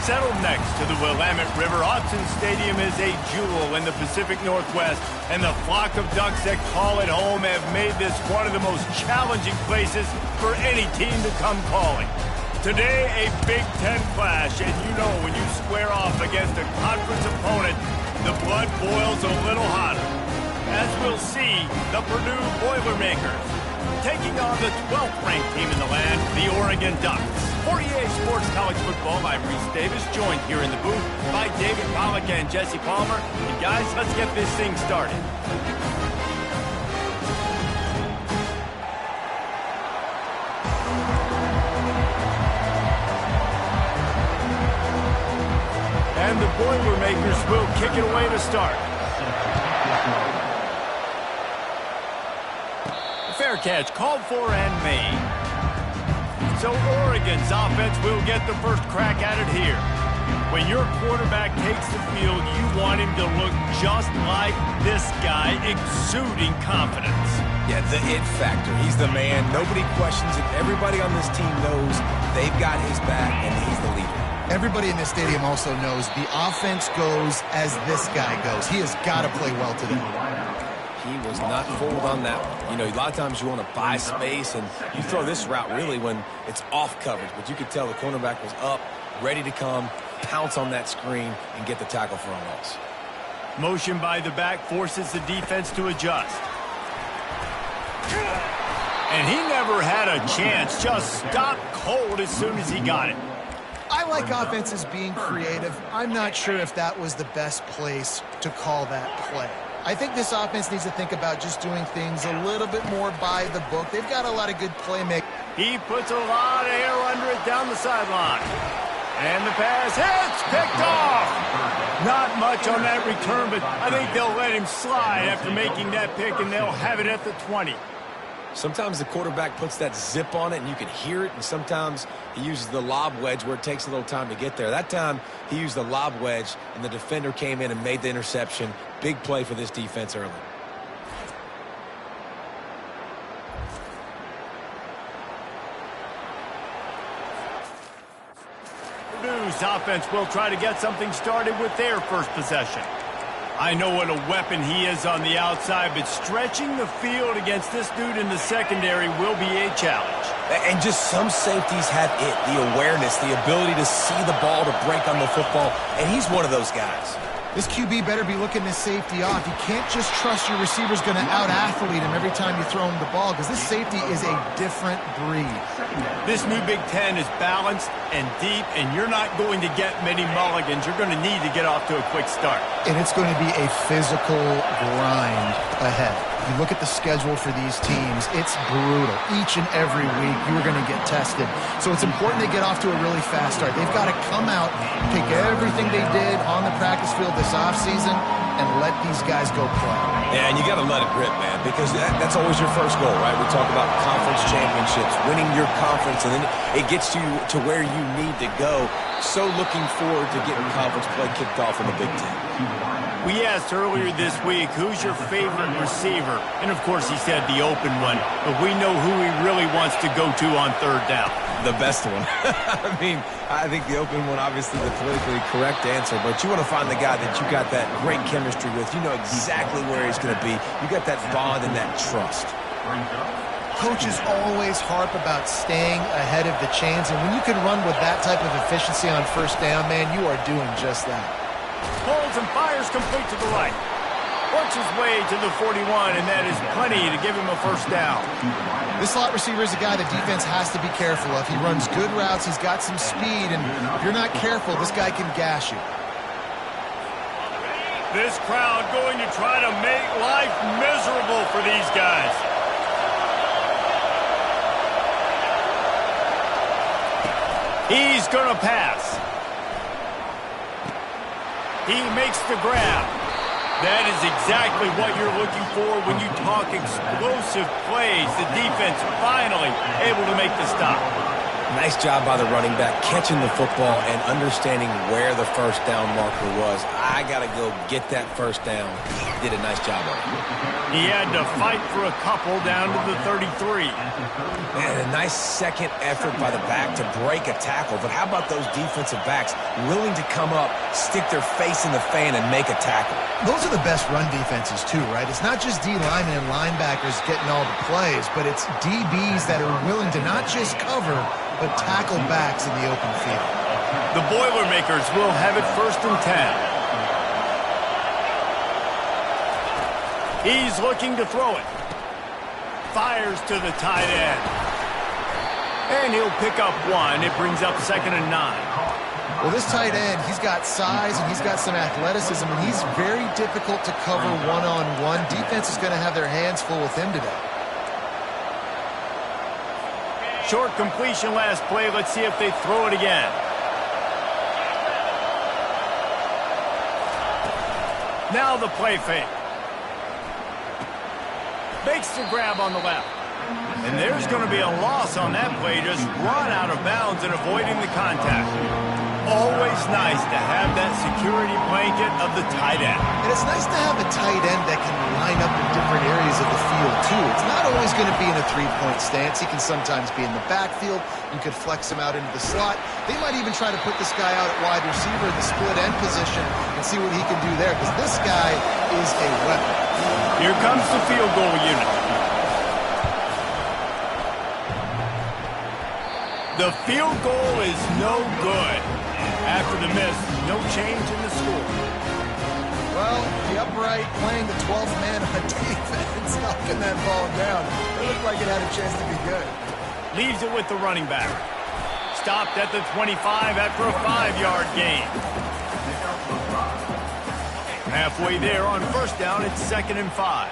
Settled next to the Willamette River, Autzen Stadium is a jewel in the Pacific Northwest, and the flock of ducks that call it home have made this one of the most challenging places for any team to come calling. Today, a Big Ten clash, and you know when you square off against a conference opponent, the blood boils a little hotter. As we'll see, the Purdue Boilermakers taking on the 12th-ranked team in the land, the Oregon Ducks. For EA Sports College Football, I'm Reese Davis, joined here in the booth by David Pollack and Jesse Palmer. And guys, let's get this thing started. And the Boilermakers will kick it away to start. Fair catch, called for and made. So Oregon's offense will get the first crack at it here. When your quarterback takes the field, you want him to look just like this guy, exuding confidence. Yeah, the it factor. He's the man. Nobody questions it. Everybody on this team knows they've got his back, and he's the leader. Everybody in this stadium also knows the offense goes as this guy goes. He has got to play well today. He was not fooled on that one. You know, a lot of times you want to buy space, and you throw this route really when it's off coverage. But you could tell the cornerback was up, ready to come, pounce on that screen, and get the tackle for a loss. Motion by the back forces the defense to adjust. And he never had a chance, just stopped cold as soon as he got it. I like offenses being creative. I'm not sure if that was the best place to call that play. I think this offense needs to think about just doing things a little bit more by the book. They've got a lot of good playmaking. He puts a lot of air under it down the sideline. And the pass hits, picked off. Not much on that return, but I think they'll let him slide after making that pick, and they'll have it at the 20. Sometimes the quarterback puts that zip on it, and you can hear it, and sometimes he uses the lob wedge where it takes a little time to get there. That time, he used the lob wedge, and the defender came in and made the interception. Big play for this defense early. Purdue's offense will try to get something started with their first possession. I know what a weapon he is on the outside, but stretching the field against this dude in the secondary will be a challenge. And just some safeties have it, the awareness, the ability to see the ball, to break on the football, and he's one of those guys. This QB better be looking this safety off. You can't just trust your receiver's going to out-athlete him every time you throw him the ball, because this safety is a different breed. This new Big Ten is balanced and deep, and you're not going to get many mulligans. You're going to need to get off to a quick start. And it's going to be a physical grind ahead. You look at the schedule for these teams, it's brutal. Each and every week, you're going to get tested. So it's important they get off to a really fast start. They've got to come out, take everything they did on the practice field this offseason, and let these guys go play. Yeah, and you got to let it rip, man, because that's always your first goal, right? We talk about conference championships, winning your conference, and then it gets you to where you need to go. So looking forward to getting conference play kicked off in the Big Ten. We asked earlier this week, who's your favorite receiver? And, of course, he said the open one, but we know who he really wants to go to on third down. The best one. I mean, I think the open one, obviously the politically correct answer, but you want to find the guy that you got that great chemistry with. You know exactly where he's going to be. You got that bond and that trust. Coaches always harp about staying ahead of the chains, and when you can run with that type of efficiency on first down, man, you are doing just that. Pulls and fires complete to the right. Works his way to the 41, and that is plenty to give him a first down. This slot receiver is a guy the defense has to be careful of. He runs good routes, he's got some speed, and if you're not careful, this guy can gash you. This crowd going to try to make life miserable for these guys. He's going to pass. He makes the grab. That is exactly what you're looking for when you talk explosive plays. The defense finally able to make the stop. Nice job by the running back, catching the football and understanding where the first down marker was. I got to go get that first down. He did a nice job on it. He had to fight for a couple down to the 33. Man, a nice second effort by the back to break a tackle. But how about those defensive backs willing to come up, stick their face in the fan, and make a tackle? Those are the best run defenses, too, right? It's not just D linemen and linebackers getting all the plays, but it's DBs that are willing to not just cover, but tackle backs in the open field. The Boilermakers will have it 1st and 10. He's looking to throw it. Fires to the tight end. And he'll pick up 1. It brings up 2nd and 9. Well, this tight end, he's got size and he's got some athleticism, and he's very difficult to cover one-on-one. Defense is going to have their hands full with him today. Short completion last play. Let's see if they throw it again. Now the play fake. Makes the grab on the left. And there's going to be a loss on that play. Just run out of bounds and avoiding the contact. Always nice to have that security blanket of the tight end. And it's nice to have a tight end that can line up in different areas of the field, too. It's not always going to be in a three-point stance. He can sometimes be in the backfield. You could flex him out into the slot. They might even try to put this guy out at wide receiver in the split end position and see what he can do there, because this guy is a weapon. Here comes the field goal unit. The field goal is no good. After the miss, no change in the score. Well, the upright playing the 12th man on defense, knocking that ball down. It looked like it had a chance to be good. Leaves it with the running back. Stopped at the 25 after a 5-yard gain. Halfway there on 1st down, it's 2nd and 5.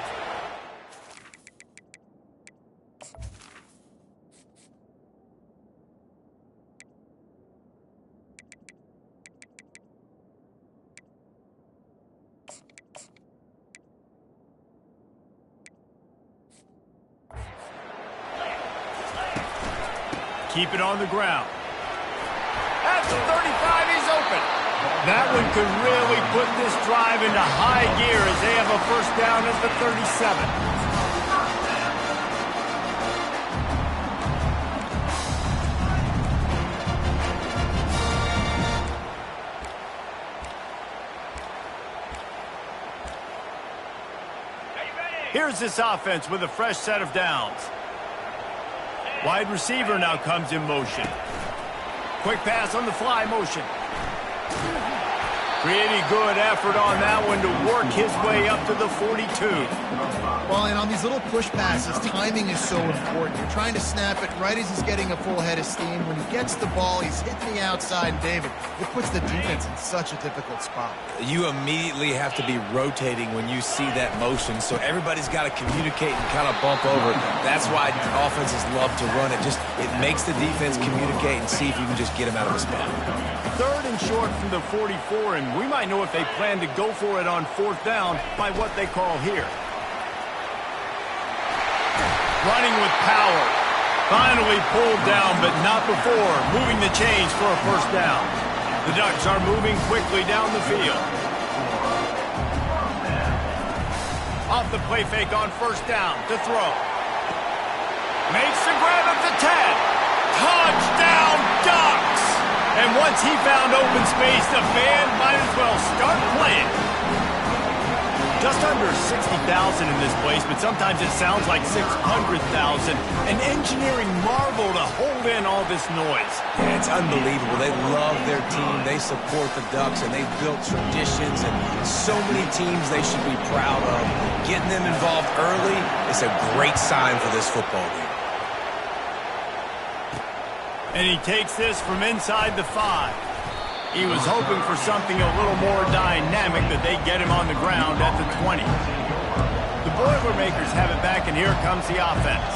Keep it on the ground. At the 35, he's open. That one could really put this drive into high gear as they have a 1st down at the 37. Here's this offense with a fresh set of downs. Wide receiver now comes in motion. Quick pass on the fly motion. Pretty good effort on that one to work his way up to the 42. Well, and on these little push passes, timing is so important. You're trying to snap it right as he's getting a full head of steam. When he gets the ball, he's hitting the outside, David. It puts the defense in such a difficult spot. You immediately have to be rotating when you see that motion, so everybody's got to communicate and kind of bump over. That's why offenses love to run it. It makes the defense communicate and see if you can just get them out of a spot. 3rd and short from the 44, and we might know if they plan to go for it on 4th down by what they call here. Running with power. Finally pulled down, but not before moving the chains for a 1st down. The Ducks are moving quickly down the field. Off the play fake on 1st down to throw. Makes the grab at the 10. Touchdown, Ducks! And once he found open space, the fan might as well start playing. Just under 60,000 in this place, but sometimes it sounds like 600,000. An engineering marvel to hold in all this noise. Yeah, it's unbelievable. They love their team. They support the Ducks, and they've built traditions and so many teams they should be proud of. Getting them involved early is a great sign for this football game. And he takes this from inside the 5. He was hoping for something a little more dynamic, but they get him on the ground at the 20. The Boilermakers have it back, and here comes the offense.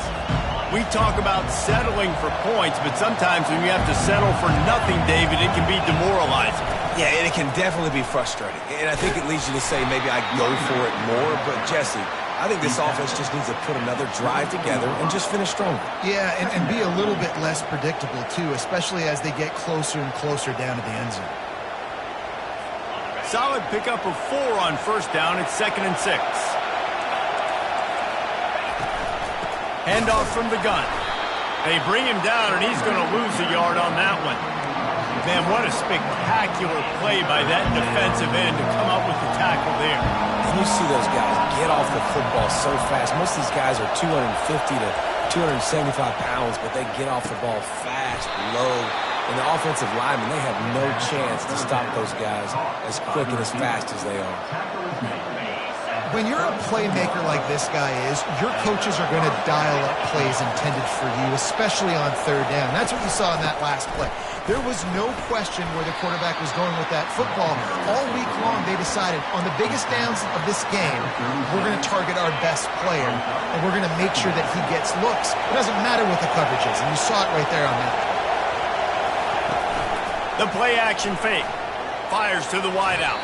We talk about settling for points, but sometimes when you have to settle for nothing, David, it can be demoralizing. Yeah, and it can definitely be frustrating. And I think it leads you to say maybe I go for it more. But, Jesse, I think this offense just needs to put another drive together and just finish stronger. Yeah, and be a little bit less predictable, too, especially as they get closer and closer down to the end zone. Solid pickup of 4 on first down. It's 2nd and 6. Handoff from the gun. They bring him down, and he's going to lose a yard on that one. Man, what a spectacular play by that defensive end to come up with the tackle there. And you see those guys get off the football so fast. Most of these guys are 250 to 275 pounds, but they get off the ball fast, low. And the offensive linemen, they have no chance to stop those guys as quick and as fast as they are. When you're a playmaker like this guy is, your coaches are going to dial up plays intended for you, especially on third down. That's what you saw in that last play. There was no question where the quarterback was going with that football. All week long, they decided on the biggest downs of this game, we're going to target our best player, and we're going to make sure that he gets looks. It doesn't matter what the coverage is, and you saw it right there on that. The play-action fake. Fires to the wideout.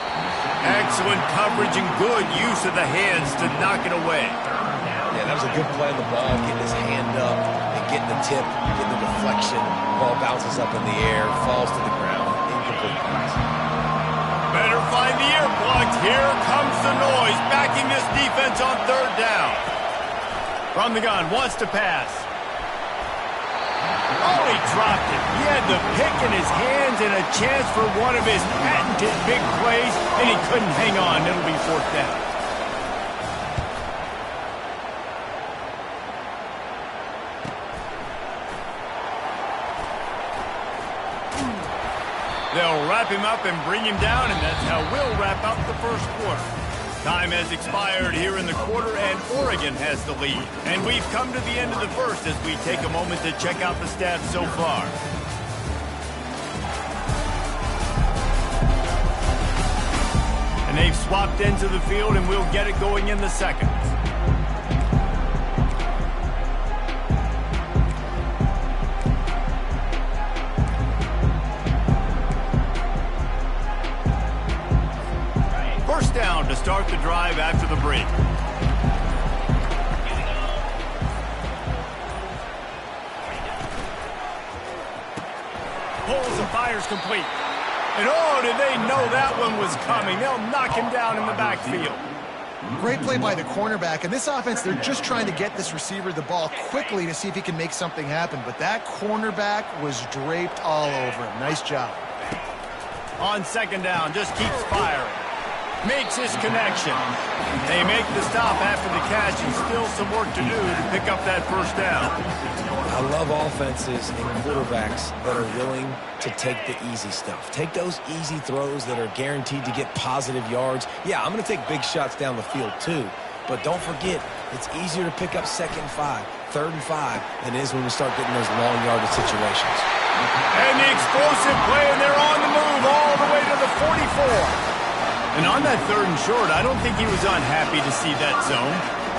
Excellent coverage and good use of the hands to knock it away. Yeah, that was a good play on the ball, getting his hand up and getting the tip, getting the deflection. Ball bounces up in the air, falls to the ground. Incomplete pass. Better find the earplugs. Here comes the noise, backing this defense on third down. From the gun, wants to pass. Oh, he dropped it. He had the pick in his hands and a chance for one of his patented big plays, and he couldn't hang on. It'll be 4th down. They'll wrap him up and bring him down, and that's how we'll wrap up the first quarter. Time has expired here in the quarter, and Oregon has the lead. And we've come to the end of the first as we take a moment to check out the stats so far. And they've swapped into the field, and we'll get it going in the second. Down to start the drive after the break. Pulls and fires complete. And oh, did they know that one was coming? They'll knock him down in the backfield. Great play by the cornerback. And this offense, they're just trying to get this receiver the ball quickly to see if he can make something happen. But that cornerback was draped all over him. Nice job. On 2nd down, just keeps firing. Makes his connection. They make the stop after the catch, and still some work to do to pick up that first down. I love offenses and quarterbacks that are willing to take the easy stuff. Take those easy throws that are guaranteed to get positive yards. Yeah, I'm going to take big shots down the field too. But don't forget, it's easier to pick up 2nd and 5, 3rd and 5 than it is when we start getting those long yardage situations. And the explosive play, and they're on the move all the way to the 44. And on that 3rd and short, I don't think he was unhappy to see that zone.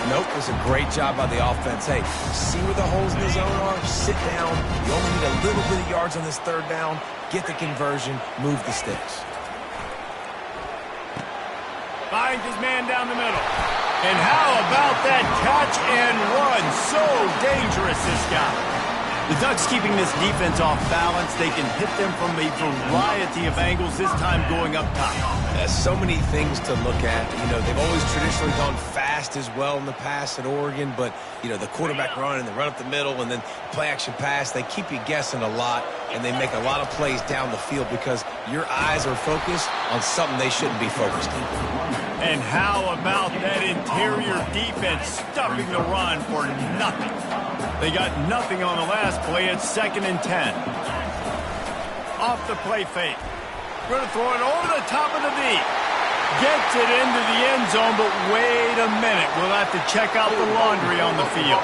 Nope, it was a great job by the offense. Hey, see where the holes in the zone are? Sit down. You only need a little bit of yards on this 3rd down. Get the conversion. Move the sticks. Finds his man down the middle. And how about that catch and run? So dangerous, this guy. The Ducks keeping this defense off balance. They can hit them from a variety of angles, this time going up top. There's so many things to look at. You know, they've always traditionally gone fast as well in the past at Oregon, but, you know, the quarterback run and the run up the middle and then play-action pass, they keep you guessing a lot, and they make a lot of plays down the field because your eyes are focused on something they shouldn't be focused on. And how about that interior defense stuffing the run for nothing? They got nothing on the last play. It's 2nd and 10. Off the play fake. Going to throw it over the top of the knee. Gets it into the end zone, but wait a minute. We'll have to check out the laundry on the field.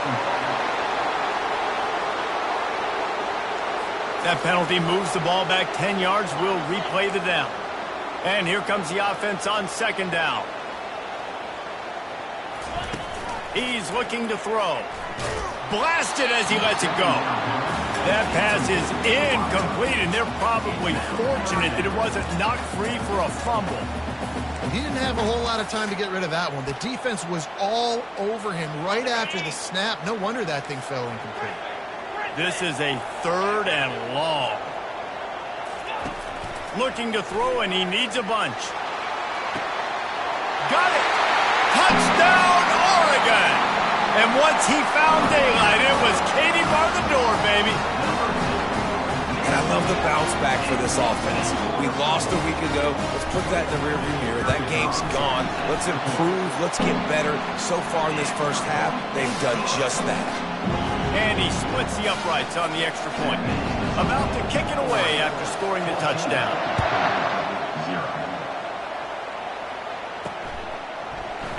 That penalty moves the ball back 10 yards. We'll replay the down. And here comes the offense on 2nd down. He's looking to throw. Blasted as he lets it go. That pass is incomplete, and they're probably fortunate that it wasn't knocked free for a fumble. he didn't have a whole lot of time to get rid of that one. The defense was all over him right after the snap. No wonder that thing fell incomplete. This is a 3rd and long. Looking to throw, and he needs a bunch. Got it! Touchdown, Oregon! And once he found daylight, it was Katie bar the door, baby. And I love the bounce back for this offense. We lost a week ago. Let's put that in the rearview mirror. That game's gone. Let's improve. Let's get better. So far in this first half, they've done just that. And he splits the uprights on the extra point. About to kick it away after scoring the touchdown.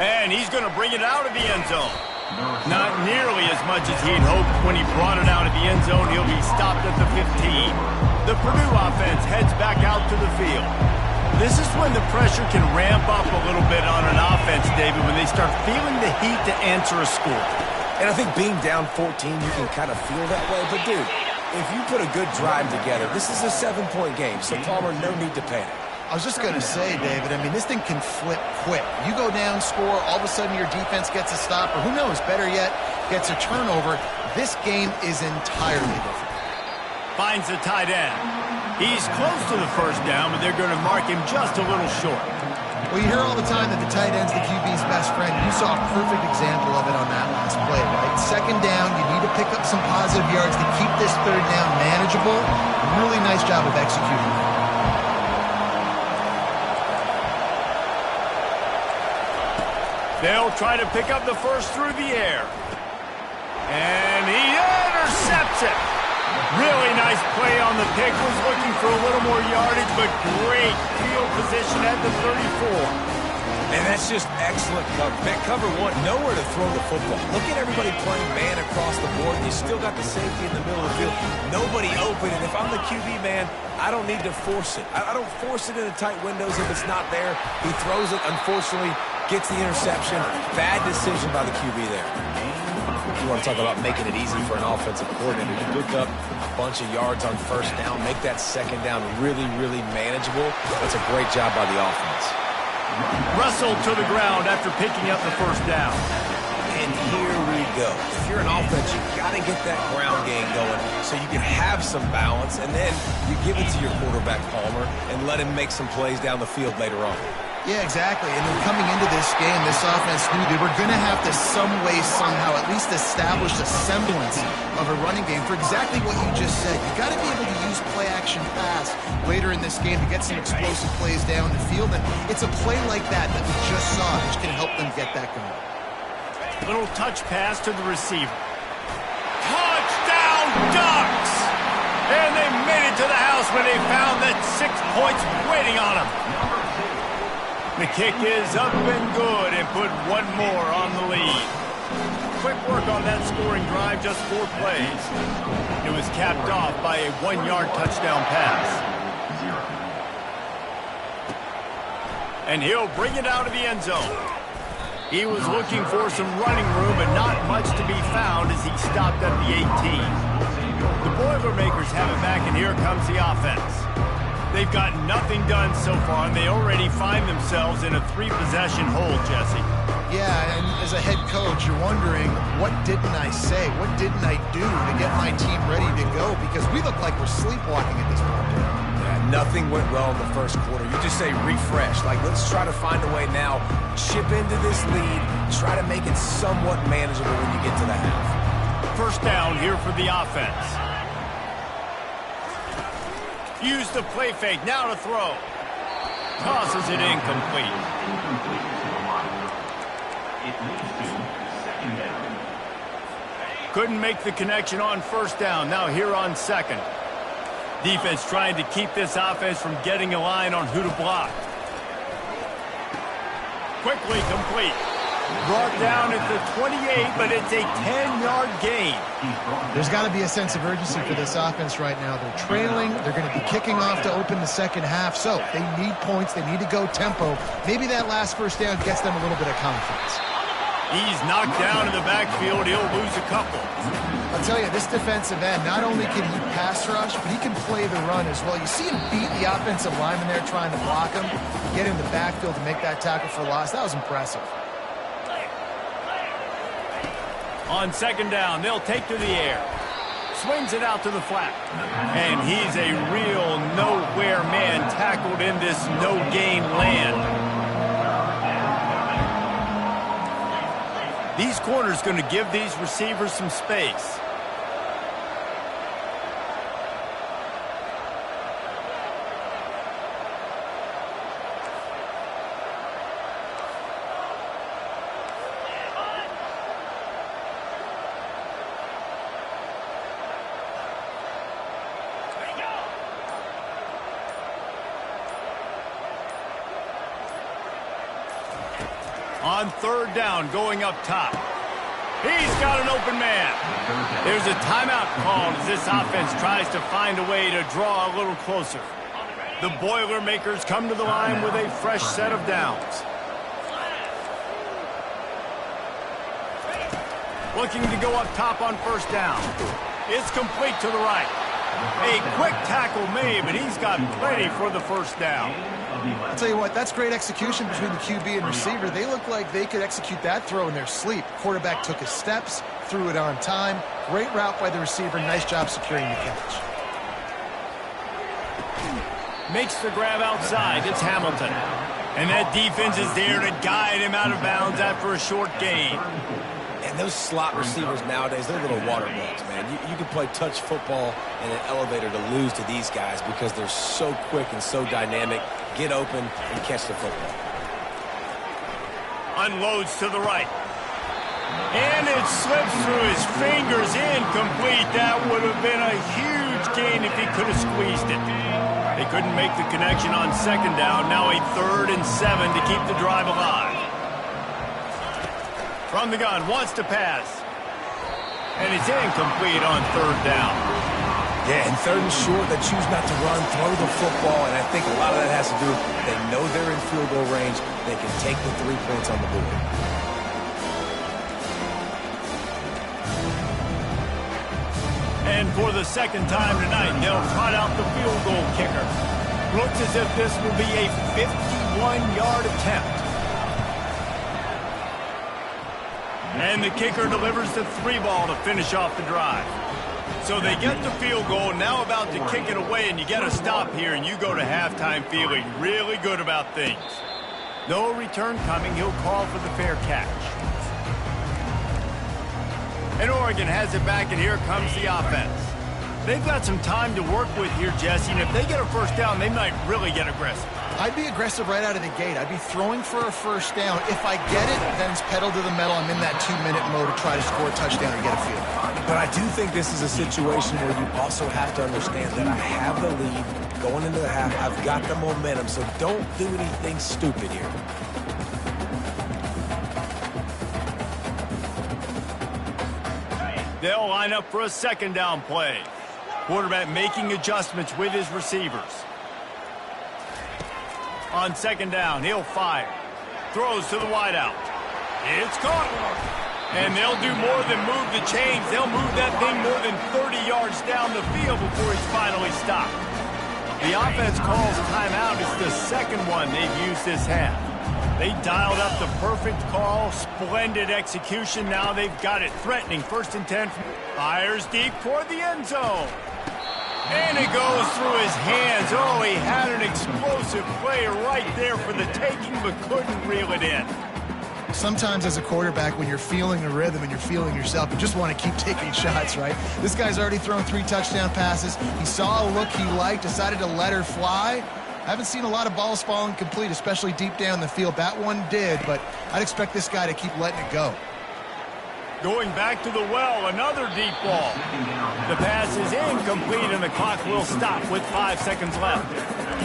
And he's going to bring it out of the end zone. Not nearly as much as he'd hoped when he brought it out of the end zone. He'll be stopped at the 15. The Purdue offense heads back out to the field. This is when the pressure can ramp up a little bit on an offense, David, when they start feeling the heat to answer a score. And I think being down 14, you can kind of feel that way. But, dude, if you put a good drive together, this is a 7-point game. So, Palmer, no need to panic. I was just going to say, David, I mean, this thing can flip quick. You go down, score, all of a sudden your defense gets a stop, or who knows, better yet, gets a turnover. This game is entirely different. Finds the tight end. He's close to the first down, but they're going to mark him just a little short. Well, you hear all the time that the tight end's the QB's best friend. You saw a perfect example of it on that last play, right? 2nd down, you need to pick up some positive yards to keep this 3rd down manageable. Really nice job of executing that. They'll try to pick up the first through the air. And he intercepts it. Really nice play on the pick. Was looking for a little more yardage, but great field position at the 34. And that's just excellent cover. Man, cover 1, nowhere to throw the football. Look at everybody playing man across the board. You still got the safety in the middle of the field. Nobody open. And if I'm the QB, man, I don't need to force it. I don't force it into tight windows if it's not there. He throws it, unfortunately, gets the interception. Bad decision by the QB there. You want to talk about making it easy for an offensive coordinator. You pick up a bunch of yards on 1st down, make that 2nd down really, really manageable. That's a great job by the offense. Wrestled to the ground after picking up the 1st down. And here we go. If you're an offense, you've got to get that ground game going so you can have some balance, and then you give it to your quarterback, Palmer, and let him make some plays down the field later on. Yeah, exactly. And then coming into this game, this offense knew they were going to have to some way, somehow, at least establish a semblance of a running game for exactly what you just said. You got to be able to use play-action pass later in this game to get some explosive plays down the field. And it's a play like that that we just saw which can help them get that going. Little touch pass to the receiver. Touchdown, Ducks! And they made it to the house when they found that 6 points waiting on them. The kick is up and good and put 1 more on the lead. Quick work on that scoring drive, just 4 plays. It was capped off by a 1-yard touchdown pass. And he'll bring it out of the end zone. He was looking for some running room, but not much to be found as he stopped at the 18. The Boilermakers have it back, and here comes the offense. They've got nothing done so far, and they already find themselves in a 3-possession hole, Jesse. Yeah, and as a head coach, you're wondering, what didn't I say? What didn't I do to get my team ready to go? Because we look like we're sleepwalking at this point. Yeah, nothing went well in the first quarter. You just say refresh. Like, let's try to find a way now. Chip into this lead. Try to make it somewhat manageable when you get to the half. 1st down here for the offense. Use the play fake, now to throw. Tosses it incomplete. Couldn't make the connection on 1st down, now here on 2nd. Defense trying to keep this offense from getting a line on who to block. Quickly complete. Brought down at the 28, but it's a 10-yard gain. There's got to be a sense of urgency for this offense right now. They're trailing. They're going to be kicking off to open the 2nd half. So they need points. They need to go tempo. Maybe that last 1st down gets them a little bit of confidence. He's knocked down in the backfield. He'll lose a couple. I'll tell you, this defensive end, not only can he pass rush, but he can play the run as well. You see him beat the offensive lineman there trying to block him, get in the backfield to make that tackle for loss. That was impressive. On second down, they'll take to the air. Swings it out to the flat. And he's a real nowhere man tackled in this no-gain land. These corners going to give these receivers some space. On third down, going up top. He's got an open man. There's a timeout called as this offense tries to find a way to draw a little closer. The Boilermakers come to the line with a fresh set of downs. Looking to go up top on first down. It's complete to the right. A quick tackle made, but he's got plenty for the first down. I'll tell you what, that's great execution between the QB and receiver. They look like they could execute that throw in their sleep. Quarterback took his steps, threw it on time. Great route by the receiver. Nice job securing the catch. Makes the grab outside. It's Hamilton. And that defense is there to guide him out of bounds after a short gain. And those slot receivers nowadays, they're little water bugs, man. You can play touch football in an elevator to lose to these guys because they're so quick and so dynamic. Get open and catch the football. Unloads to the right. And it slips through his fingers, incomplete. That would have been a huge gain if he could have squeezed it. They couldn't make the connection on second down. Now a 3rd and 7 to keep the drive alive. From the gun, wants to pass. And it's incomplete on 3rd down. Yeah, and 3rd and short, they choose not to run, throw the football, and I think a lot of that has to do with they know they're in field goal range. They can take the 3 points on the board. And for the second time tonight, they'll trot out the field goal kicker. Looks as if this will be a 51-yard attempt. And the kicker delivers the 3 ball to finish off the drive. So they get the field goal, now about to kick it away, and you get a stop here, and you go to halftime feeling really good about things. No return coming. He'll call for the fair catch. And Oregon has it back, and here comes the offense. They've got some time to work with here, Jesse, and if they get a first down, they might really get aggressive. I'd be aggressive right out of the gate. I'd be throwing for a first down. If I get it, then it's pedal to the metal. I'm in that 2-minute mode to try to score a touchdown or get a field. But I do think this is a situation where you also have to understand that I have the lead going into the half. I've got the momentum, so don't do anything stupid here. They'll line up for a second down play. Quarterback making adjustments with his receivers. On second down, he'll fire. Throws to the wideout. It's caught. And they'll do more than move the chains. They'll move that thing more than 30 yards down the field before he's finally stopped. The offense calls timeout. It's the second one they've used this half. They dialed up the perfect call. Splendid execution. Now they've got it. Threatening 1st and 10. Fires deep toward the end zone. And it goes through his hands. Oh, he had an explosive play right there for the taking, but couldn't reel it in. Sometimes as a quarterback, when you're feeling a rhythm and you're feeling yourself, you just want to keep taking shots, right? This guy's already thrown 3 touchdown passes. He saw a look he liked, decided to let her fly. I haven't seen a lot of balls falling complete, especially deep down the field. That one did, but I'd expect this guy to keep letting it go. Going back to the well, another deep ball. The pass is incomplete, and the clock will stop with 5 seconds left.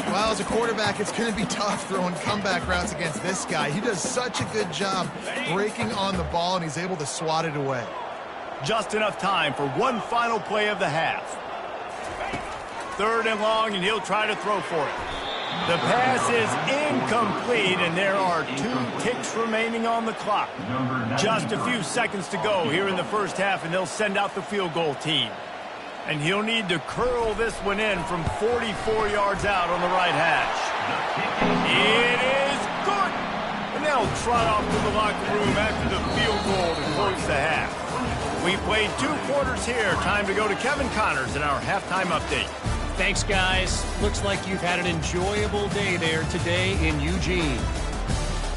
Well, as a quarterback, it's going to be tough throwing comeback routes against this guy. He does such a good job breaking on the ball, and he's able to swat it away. Just enough time for one final play of the half. 3rd and long, and he'll try to throw for it. The pass is incomplete, and there are 2 ticks remaining on the clock. Just a few seconds to go here in the first half, and they'll send out the field goal team. And he'll need to curl this one in from 44 yards out on the right hash. It is good! And they'll trot off to the locker room after the field goal to close the half. We played 2 quarters here. Time to go to Kevin Connors in our halftime update. Thanks, guys. Looks like you've had an enjoyable day there today in Eugene.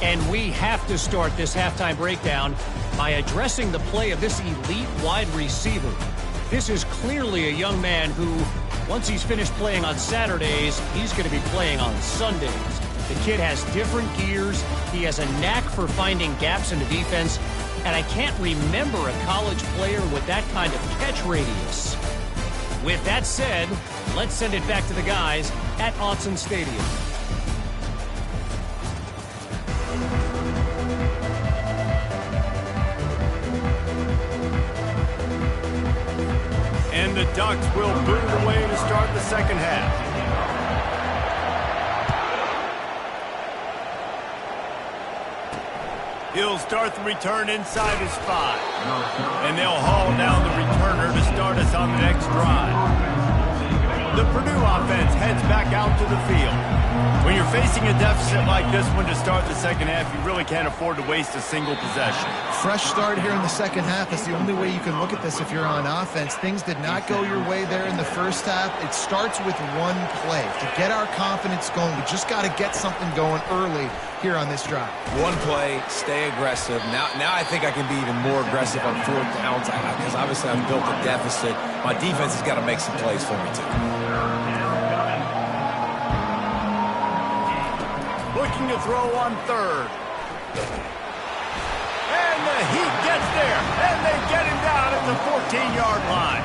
And we have to start this halftime breakdown by addressing the play of this elite wide receiver. This is clearly a young man who, once he's finished playing on Saturdays, he's going to be playing on Sundays. The kid has different gears. He has a knack for finding gaps in the defense. And I can't remember a college player with that kind of catch radius. With that said, let's send it back to the guys at Autzen Stadium. And the Ducks will boot it away to start the second half. He'll start the return inside his 5. And they'll haul down the returner to start us on the next drive. The Purdue offense heads back out to the field. When you're facing a deficit like this one to start the second half, you really can't afford to waste a single possession. Fresh start here in the second half is the only way you can look at this if you're on offense. Things did not go your way there in the first half. It starts with one play. To get our confidence going, we just got to get something going early here on this drive. One play, stay aggressive. Now I think I can be even more aggressive on 4th downs because obviously I've built a deficit. My defense has got to make some plays for me too. Looking to throw on 3rd. And the Heat gets there, and they get him down at the 14-yard line.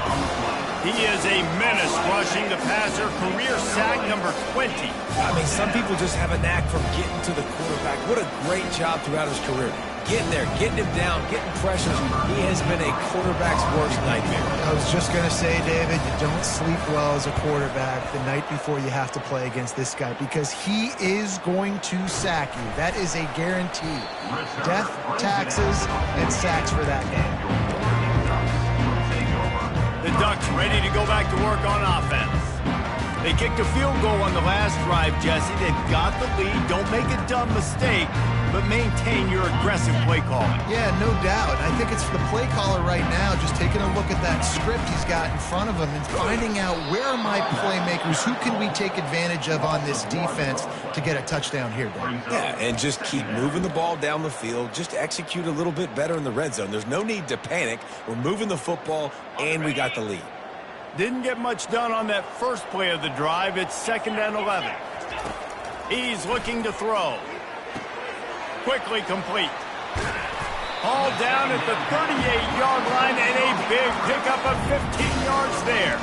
He is a menace rushing the passer, career sack number 20. I mean, some people just have a knack for getting to the quarterback. What a great job throughout his career. Getting there, getting him down, getting pressures. He has been a quarterback's worst nightmare. I was just going to say, David, you don't sleep well as a quarterback the night before you have to play against this guy because he is going to sack you. That is a guarantee. Death, taxes, and sacks for that game. The Ducks ready to go back to work on offense. They kicked a field goal on the last drive, Jesse. They've got the lead. Don't make a dumb mistake, but maintain your aggressive play calling. Yeah, no doubt. I think it's the play caller right now just taking a look at that script he's got in front of him and finding out where are my playmakers, who can we take advantage of on this defense to get a touchdown here, Dave. Yeah, and just keep moving the ball down the field. Just execute a little bit better in the red zone. There's no need to panic. We're moving the football, and we got the lead. Didn't get much done on that first play of the drive. It's 2nd and 11. He's looking to throw. Quickly complete. All down at the 38-yard line and a big pickup of 15 yards there.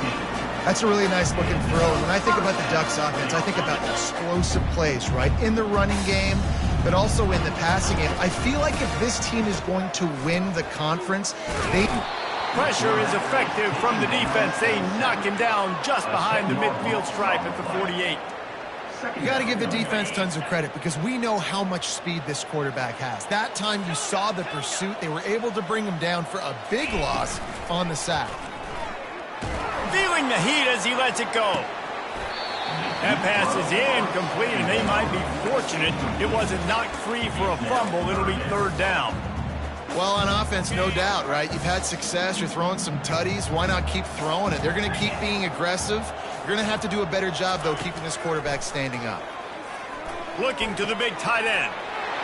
That's a really nice looking throw. When I think about the Ducks offense, I think about explosive plays, right? In the running game, but also in the passing game. I feel like if this team is going to win the conference, Pressure is effective from the defense. They knock him down just behind the midfield stripe at the 48. You got to give the defense tons of credit because we know how much speed this quarterback has. That time you saw the pursuit. They were able to bring him down for a big loss on the sack. Feeling the heat as he lets it go. That pass is incomplete, and they might be fortunate it wasn't knocked free for a fumble. It'll be 3rd down. Well, on offense, no doubt, right? You've had success. You're throwing some tutties. Why not keep throwing it? They're going to keep being aggressive. You're going to have to do a better job, though, keeping this quarterback standing up. Looking to the big tight end.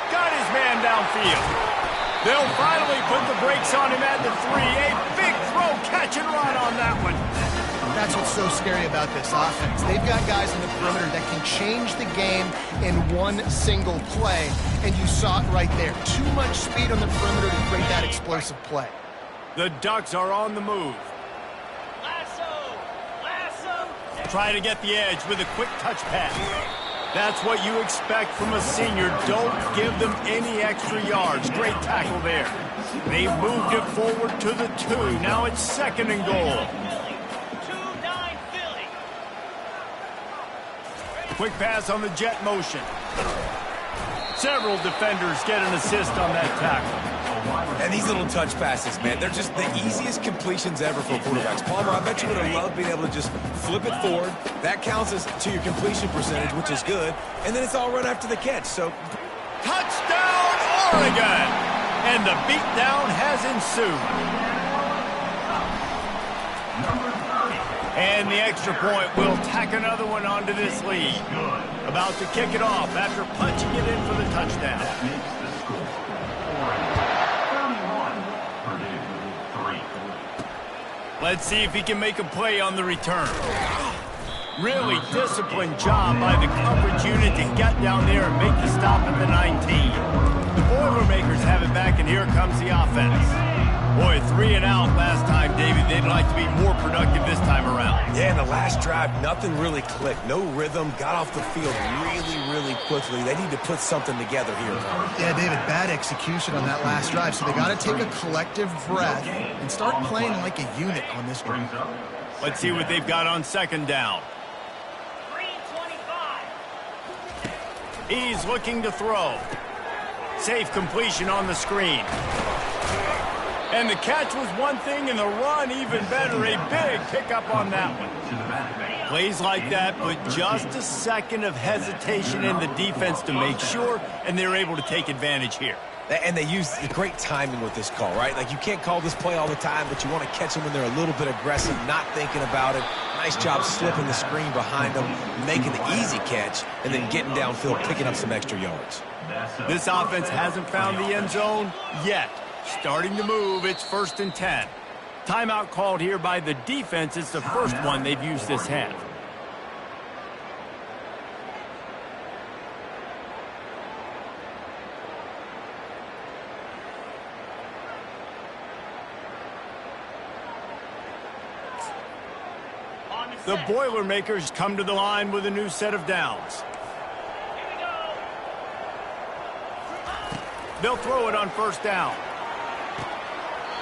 Got his man downfield. They'll finally put the brakes on him at the 3. A big throw, catch and run on that one. That's what's so scary about this offense. They've got guys in the perimeter that can change the game in one single play, and you saw it right there. Too much speed on the perimeter to create that explosive play. The Ducks are on the move. Try to get the edge with a quick touch pass. That's what you expect from a senior. Don't give them any extra yards. Great tackle there. They've moved it forward to the 2. Now it's 2nd and goal. Quick pass on the jet motion. Several defenders get an assist on that tackle. And these little touch passes, man, they're just the easiest completions ever for quarterbacks. Palmer, I bet you would have loved being able to just flip it forward. That counts as to your completion percentage, which is good. And then it's all run after the catch. So, touchdown, Oregon! And the beatdown has ensued. And the extra point will tack another one onto this lead. About to kick it off after punching it in for the touchdown. Let's see if he can make a play on the return. Really disciplined job by the coverage unit to get down there and make the stop at the 19. The Boilermakers have it back, and here comes the offense. Boy, 3 and out last time, David. They'd like to be more productive this time around. Yeah, in the last drive, nothing really clicked. No rhythm. Got off the field really quickly. They need to put something together here. Yeah, David, bad execution on that last drive. So they got to take a collective breath and start playing like a unit on this one. Let's see what they've got on second down. He's looking to throw. Safe completion on the screen. And the catch was one thing, and the run even better. A big pickup on that one. Plays like that, but just a second of hesitation in the defense to make sure, and they're able to take advantage here. And they use the great timing with this call, right? Like, you can't call this play all the time, but you want to catch them when they're a little bit aggressive, not thinking about it. Nice job slipping the screen behind them, making the easy catch, and then getting downfield, picking up some extra yards. This offense hasn't found the end zone yet. Starting to move, it's 1st and 10. Timeout called here by the defense. It's the first one they've used this half. The Boilermakers come to the line with a new set of downs. They'll throw it on 1st down.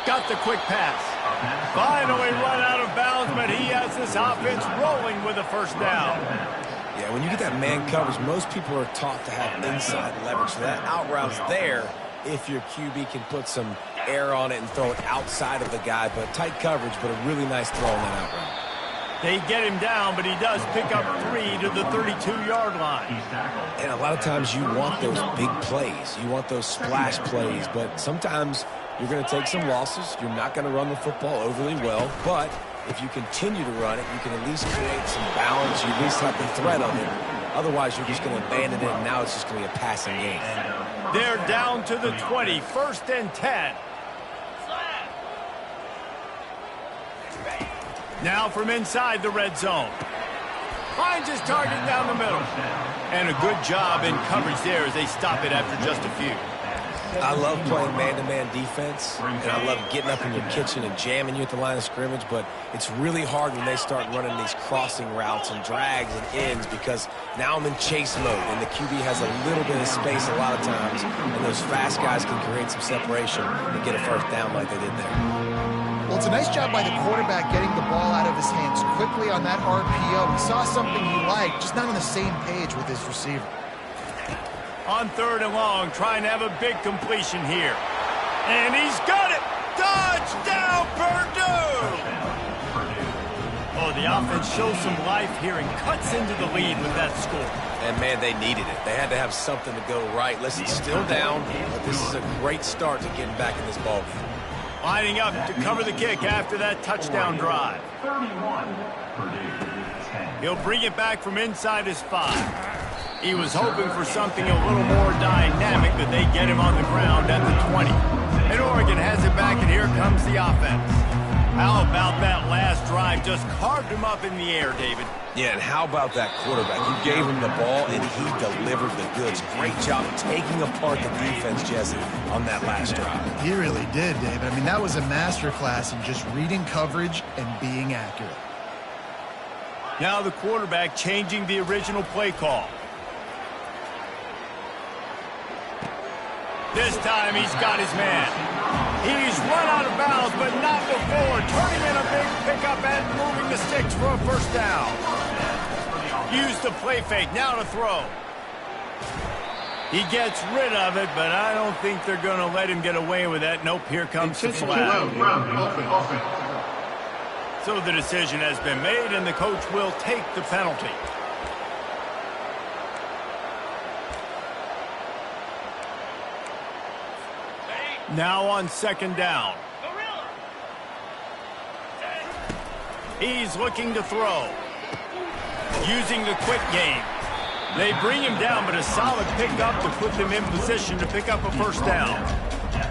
Got the quick pass. Finally run out of bounds, but he has this offense rolling with a 1st down. Yeah, when you get that man coverage, most people are taught to have inside leverage. So that out route's there if your QB can put some air on it and throw it outside of the guy. But tight coverage, but a really nice throw on that out route. They get him down, but he does pick up 3 to the 32-yard line. And a lot of times you want those big plays. You want those splash plays, but sometimes you're going to take some losses. You're not going to run the football overly well, but if you continue to run it, you can at least create some balance. You at least have the threat of it. Otherwise, you're just going to abandon it, and now it's just going to be a passing game. They're down to the 20, 1st and 10. Now from inside the red zone. Finds his target down the middle. And a good job in coverage there as they stop it after just a few. I love playing man-to-man defense, and I love getting up in your kitchen and jamming you at the line of scrimmage, but it's really hard when they start running these crossing routes and drags and ends because now I'm in chase mode, and the QB has a little bit of space a lot of times, and those fast guys can create some separation and get a 1st down like they did there. Well, it's a nice job by the quarterback getting the ball out of his hands quickly on that RPO. He saw something he liked, just not on the same page with his receiver. On 3rd and long, trying to have a big completion here. And he's got it! Touchdown, Purdue! Oh, the offense shows some life here and cuts into the lead with that score. And, man, they needed it. They had to have something to go right. Listen, still down, but this is a great start to getting back in this ballgame. Lining up to cover the kick after that touchdown drive. He'll bring it back from inside his 5. He was hoping for something a little more dynamic, but they get him on the ground at the 20. And Oregon has it back, and here comes the offense. How about that last drive? Just carved him up in the air, David. Yeah, and how about that quarterback? You gave him the ball, and he delivered the goods. Great job taking apart the defense, Jesse, on that last drive. He really did, David. I mean, that was a masterclass in just reading coverage and being accurate. Now the quarterback changing the original play call. This time he's got his man. He's run out of bounds, but not before. Turning in a big pickup and moving the sticks for a 1st down. used the play fake. Now to throw. He gets rid of it, but I don't think they're going to let him get away with that. Nope, here comes the flag. So the decision has been made, and the coach will take the penalty. Now on second down. He's looking to throw. Using the quick game. They bring him down, but a solid pickup to put them in position to pick up a first down.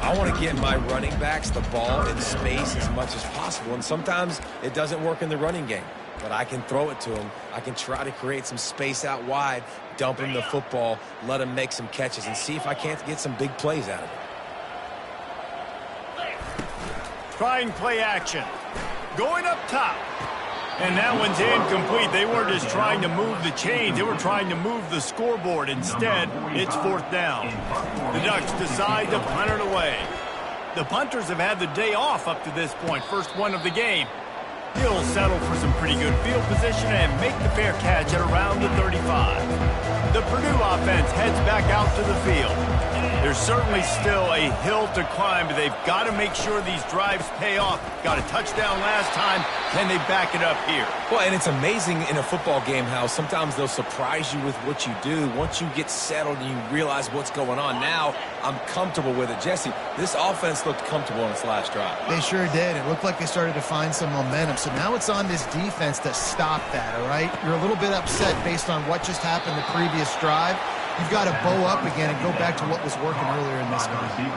I want to get my running backs the ball in space as much as possible, and sometimes it doesn't work in the running game. But I can throw it to him. I can try to create some space out wide, dump him the football, let him make some catches, and see if I can't get some big plays out of it. Trying play action. Going up top. And that one's incomplete. They weren't just trying to move the chains. They were trying to move the scoreboard. Instead, it's fourth down. The Ducks decide to punt it away. The punters have had the day off up to this point. First one of the game. He'll settle for some pretty good field position and make the fair catch at around the 35. The Purdue offense heads back out to the field. There's certainly still a hill to climb, but they've got to make sure these drives pay off. Got a touchdown last time. Can they back it up here? Well, and it's amazing in a football game how sometimes they'll surprise you with what you do. Once you get settled and you realize what's going on, now I'm comfortable with it. Jesse, this offense looked comfortable on its last drive. They sure did. It looked like they started to find some momentum. So now it's on this defense to stop that, all right? You're a little bit upset based on what just happened the previous drive. You've got to bow up again and go back to what was working earlier in this game.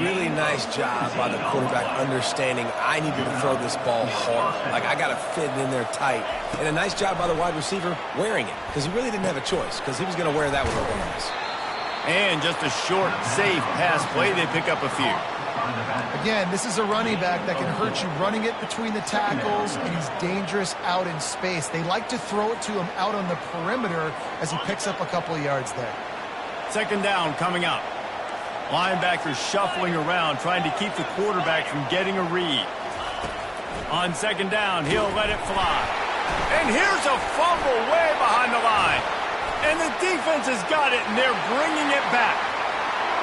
Really nice job by the quarterback understanding I needed to throw this ball hard. Like, I got to fit it in there tight. And a nice job by the wide receiver wearing it, because he really didn't have a choice, because he was going to wear that one regardless. And just a short, safe pass play. They pick up a few. Again, this is a running back that can hurt you running it between the tackles, and he's dangerous out in space. They like to throw it to him out on the perimeter as he picks up a couple of yards there. Second down coming up. Linebackers shuffling around, trying to keep the quarterback from getting a read. On second down, he'll let it fly. And here's a fumble way behind the line. And the defense has got it, and they're bringing it back.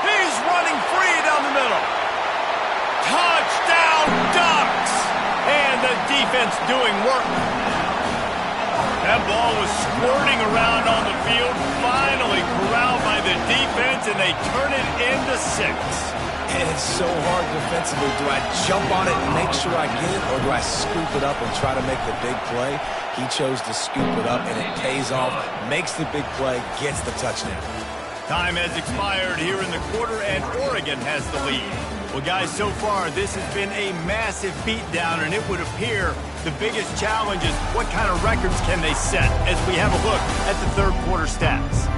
He's running free down the middle. Touchdown, Ducks! And the defense doing work. That ball was squirting around on the field, finally corralled by the defense, and they turn it into 6. And it's so hard defensively. Do I jump on it and make sure I get it, or do I scoop it up and try to make the big play? He chose to scoop it up, and it pays off, makes the big play, gets the touchdown. Time has expired here in the quarter, and Oregon has the lead. Well, guys, so far, this has been a massive beatdown, and it would appear the biggest challenge is what kind of records can they set as we have a look at the third quarter stats.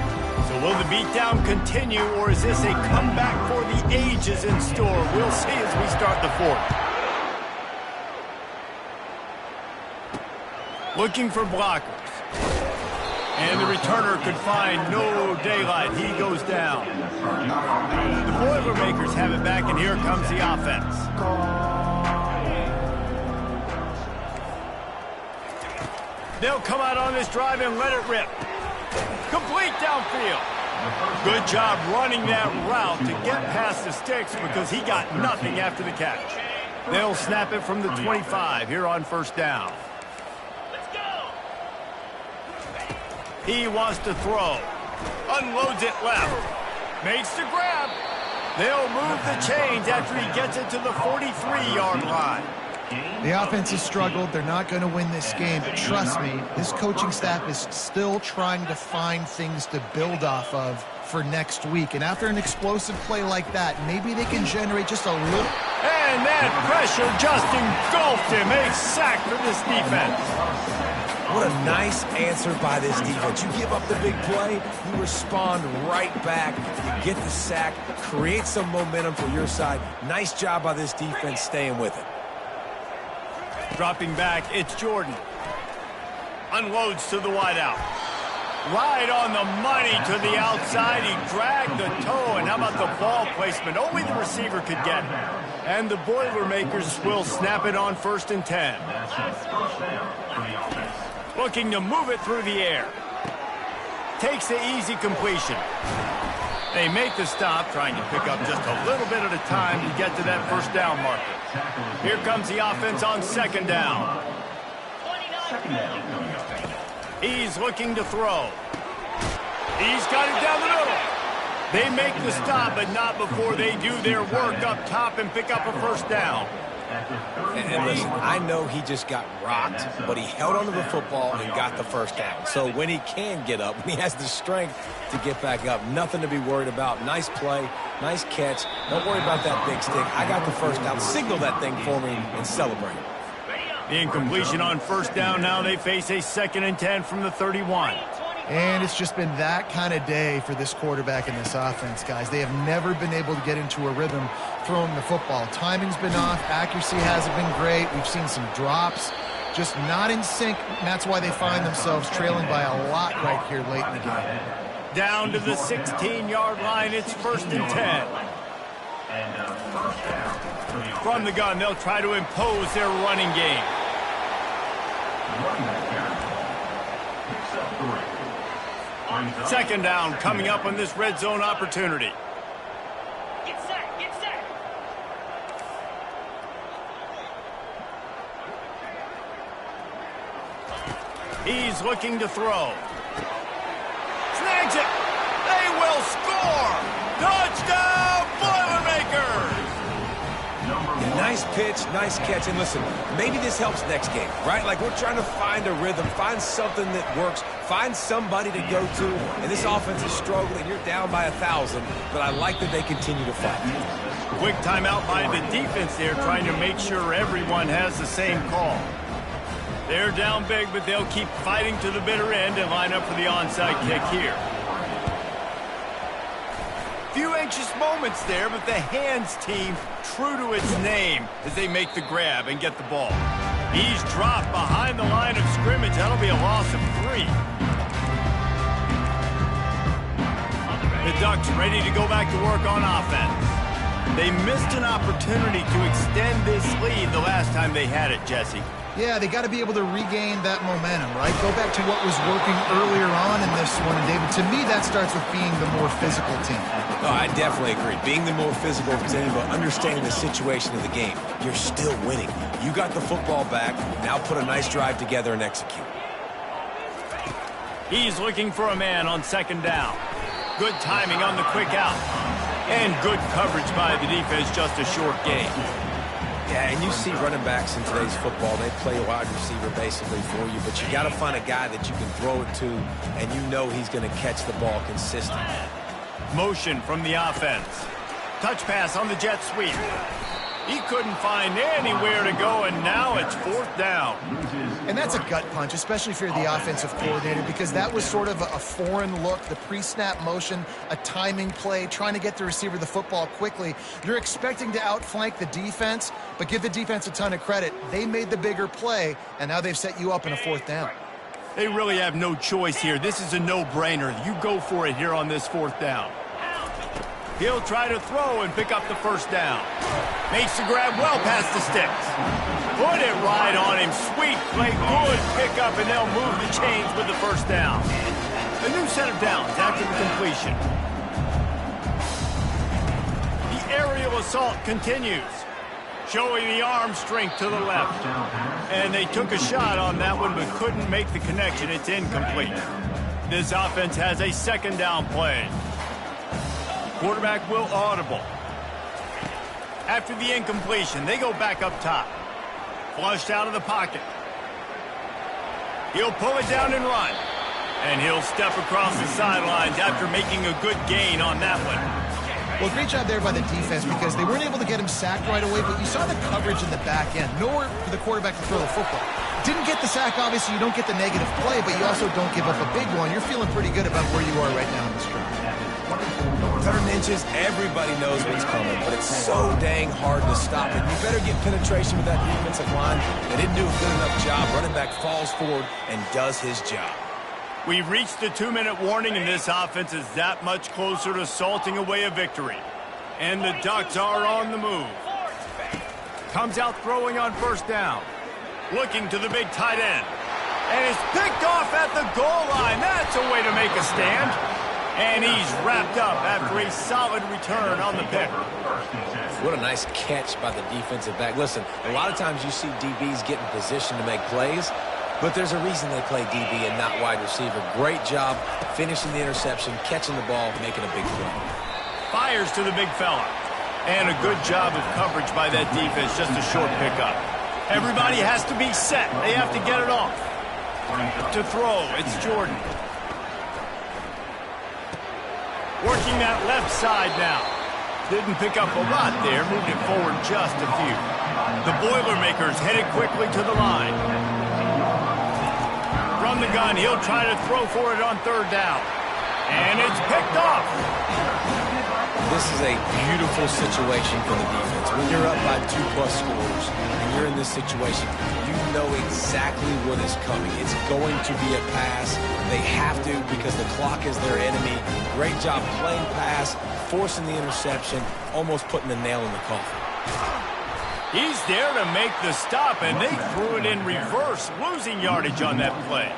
So will the beatdown continue, or is this a comeback for the ages in store? We'll see as we start the fourth. Looking for blockers. And the returner could find no daylight. He goes down. The Boilermakers have it back, and here comes the offense. They'll come out on this drive and let it rip. Complete downfield. Good job running that route to get past the sticks because he got nothing after the catch. They'll snap it from the 25 here on first down. He wants to throw. Unloads it left. Makes the grab. They'll move the chains after he gets it to the 43-yard line. The offense has struggled. They're not going to win this game, but trust me, this coaching staff is still trying to find things to build off of for next week. And after an explosive play like that, maybe they can generate just a little. And that pressure just engulfed him. A sack for this defense. What a nice answer by this defense. You give up the big play, you respond right back, you get the sack, create some momentum for your side. Nice job by this defense staying with it. Dropping back, it's Jordan. Unloads to the wideout. Right on the money to the outside. He dragged the toe, and how about the ball placement? Only the receiver could get it. And the Boilermakers will snap it on 1st and 10. Looking to move it through the air. Takes the easy completion. They make the stop, trying to pick up just a little bit at a time to get to that first down marker. Here comes the offense on second down. He's looking to throw. He's got it down the middle. They make the stop, but not before they do their work up top and pick up a first down. And listen, I know he just got rocked, but he held onto the football and got the first down. So when he can get up, when he has the strength to get back up, nothing to be worried about. Nice play, nice catch. Don't worry about that big stick. I got the first down. Signal that thing for me and celebrate. The incompletion on first down. Now they face a 2nd and 10 from the 31. And it's just been that kind of day for this quarterback and this offense, guys. They have never been able to get into a rhythm throwing the football. Timing's been off. Accuracy hasn't been great. We've seen some drops. Just not in sync. And that's why they find themselves trailing by a lot right here late in the game. Down to the 16-yard line. It's 1st and 10. From the gun, they'll try to impose their running game. Second down coming up on this red zone opportunity. Get set, get set. He's looking to throw. Snags it. They will score. Touchdown, Boilermakers. Nice pitch, nice catch. And listen, maybe this helps next game, right? Like we're trying to find a rhythm, find something that works, find somebody to go to. And this offense is struggling. You're down by 1,000, but I like that they continue to fight. Quick timeout by the defense there, trying to make sure everyone has the same call. They're down big, but they'll keep fighting to the bitter end and line up for the onside kick here. Few anxious moments there, but the hands team true to its name as they make the grab and get the ball. He's dropped behind the line of scrimmage. That'll be a loss of 3. The Ducks ready to go back to work on offense. They missed an opportunity to extend this lead the last time they had it, Jesse. Yeah, they got to be able to regain that momentum, right? Go back to what was working earlier on in this one. And, David, to me, that starts with being the more physical team. Oh, I definitely agree. Being the more physical team, but understanding the situation of the game. You're still winning. You got the football back. Now put a nice drive together and execute. He's looking for a man on second down. Good timing on the quick out. And good coverage by the defense, just a short gain. Yeah, and you see running backs in today's football, they play a wide receiver basically for you, but you got to find a guy that you can throw it to, and you know he's going to catch the ball consistently. Motion from the offense. Touch pass on the jet sweep. He couldn't find anywhere to go, and now it's 4th down. And that's a gut punch, especially if you're the offensive coordinator, because that was sort of a foreign look, the pre-snap motion, a timing play, trying to get the receiver the football quickly. You're expecting to outflank the defense, but give the defense a ton of credit. They made the bigger play, and now they've set you up in a 4th down. They really have no choice here. This is a no-brainer. You go for it here on this 4th down. He'll try to throw and pick up the first down. Makes the grab well past the sticks. Put it right on him. Sweet play. Good pickup, and they'll move the chains with the first down. A new set of downs after the completion. The aerial assault continues. Showing the arm strength to the left. And they took a shot on that one, but couldn't make the connection. It's incomplete. This offense has a second down play. Quarterback will audible. After the incompletion, they go back up top. Flushed out of the pocket. He'll pull it down and run. And he'll step across the sidelines after making a good gain on that one. Well, great job there by the defense because they weren't able to get him sacked right away, but you saw the coverage in the back end. Nowhere for the quarterback to throw the football. Didn't get the sack, obviously. You don't get the negative play, but you also don't give up a big one. You're feeling pretty good about where you are right now in this drive. 3rd inches, everybody knows what's coming, but it's so dang hard to stop it. You better get penetration with that defensive line. They didn't do a good enough job. Running back falls forward and does his job. We've reached the 2-minute warning, and this offense is that much closer to salting away a victory. And the Ducks are on the move. Comes out throwing on first down. Looking to the big tight end. And it's picked off at the goal line. That's a way to make a stand. And he's wrapped up after a solid return on the pick. What a nice catch by the defensive back. Listen, a lot of times you see DBs get in position to make plays, but there's a reason they play DB and not wide receiver. Great job finishing the interception, catching the ball, making a big play. Fires to the big fella. And a good job of coverage by that defense, just a short pickup. Everybody has to be set. They have to get it off. To throw, it's Jordan. Working that left side now. Didn't pick up a lot there, moved it forward just a few. The Boilermakers headed quickly to the line. From the gun, he'll try to throw for it on third down. And it's picked off. This is a beautiful situation for the defense. When you're up by 2+ scores and you're in this situation, you know exactly what is coming. It's going to be a pass. They have to because the clock is their enemy. Great job playing pass, forcing the interception, almost putting the nail in the coffin. He's there to make the stop, and they threw it in reverse, losing yardage on that play.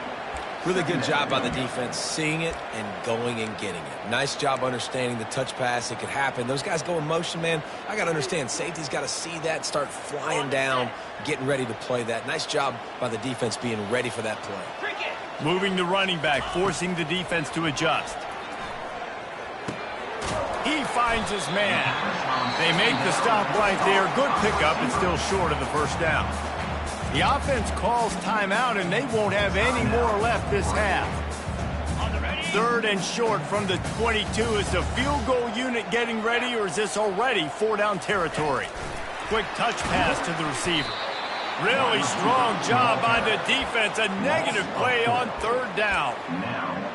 Really good job by the defense, seeing it and going and getting it. Nice job understanding the touch pass. It could happen. Those guys go in motion, man. I got to understand, safety's got to see that, start flying down, getting ready to play that. Nice job by the defense being ready for that play. Moving the running back, forcing the defense to adjust. He finds his man. They make the stop right there. Good pickup, but still short of the first down. The offense calls timeout, and they won't have any more left this half. Third and short from the 22. Is the field goal unit getting ready, or is this already 4-down territory? Quick touch pass to the receiver. Really strong job by the defense. A negative play on third down.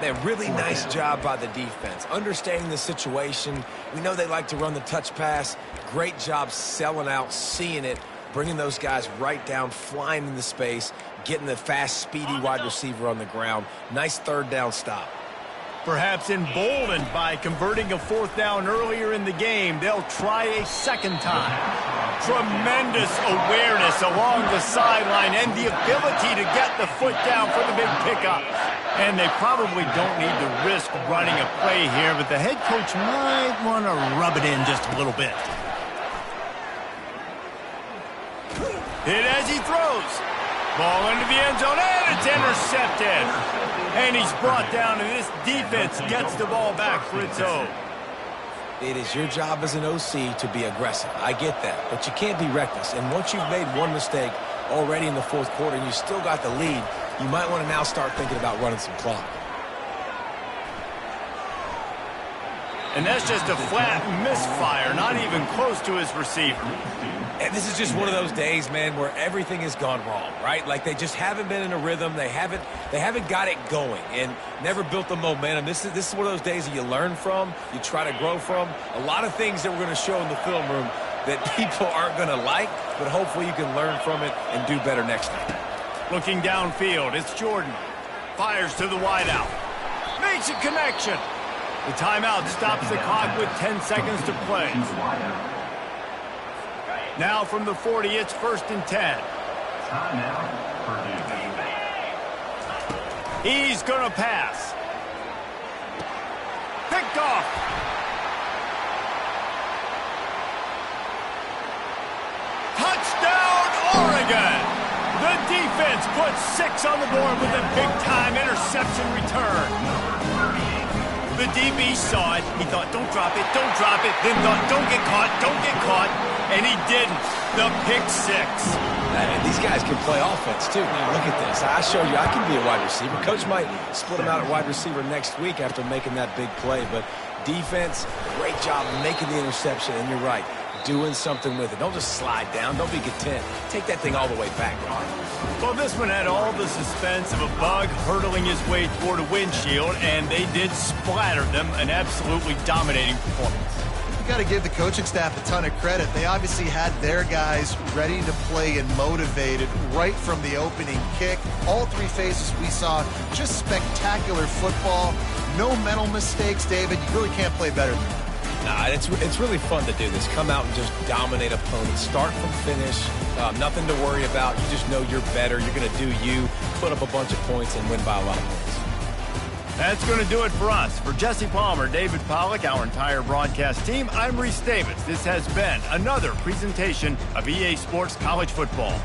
A really nice job by the defense. Understanding the situation. We know they like to run the touch pass. Great job selling out, seeing it, bringing those guys right down, flying into space, getting the fast, speedy wide receiver on the ground. Nice third down stop. Perhaps emboldened by converting a fourth down earlier in the game, they'll try a second time. Tremendous awareness along the sideline and the ability to get the foot down for the big pickup. And they probably don't need to risk running a play here, but the head coach might want to rub it in just a little bit. Hit as he throws. Ball into the end zone, and it's intercepted. And he's brought down, and this defense gets the ball back for its own. It is your job as an OC to be aggressive. I get that, but you can't be reckless. And once you've made one mistake already in the fourth quarter and you still got the lead, you might want to now start thinking about running some clock. And that's just a flat misfire, not even close to his receiver. And this is just one of those days, man, where everything has gone wrong, right? Like they just haven't been in a rhythm. They haven't got it going and never built the momentum. This is one of those days that you learn from, you try to grow from. A lot of things that we're going to show in the film room that people aren't going to like, but hopefully you can learn from it and do better next time. Looking downfield, it's Jordan. Fires to the wideout. Makes a connection. The timeout stops the clock with 10 seconds to play. Now from the 40, it's 1st and 10. He's going to pass. Picked off. Touchdown, Oregon! The defense puts 6 on the board with a big-time interception return. The DB saw it. He thought, don't drop it, don't drop it. Then thought, don't get caught. And he didn't. The pick 6. And these guys can play offense, too. Now, look at this. I showed you I can be a wide receiver. Coach might split him out at wide receiver next week after making that big play. But defense, great job making the interception. And you're right, doing something with it. Don't just slide down. Don't be content. Take that thing all the way back. Well, this one had all the suspense of a bug hurtling his way toward a windshield, and they did splatter them. An absolutely dominating performance. You got to give the coaching staff a ton of credit. They obviously had their guys ready to play and motivated right from the opening kick. All 3 phases we saw, just spectacular football. No mental mistakes, David. You really can't play better than that. Nah, it's really fun to do this. Come out and just dominate opponents. Start from finish. Nothing to worry about. You just know you're better. You're going to do you, put up a bunch of points, and win by a lot of points. That's going to do it for us. For Jesse Palmer, David Pollack, our entire broadcast team, I'm Reese Davis. This has been another presentation of EA Sports College Football.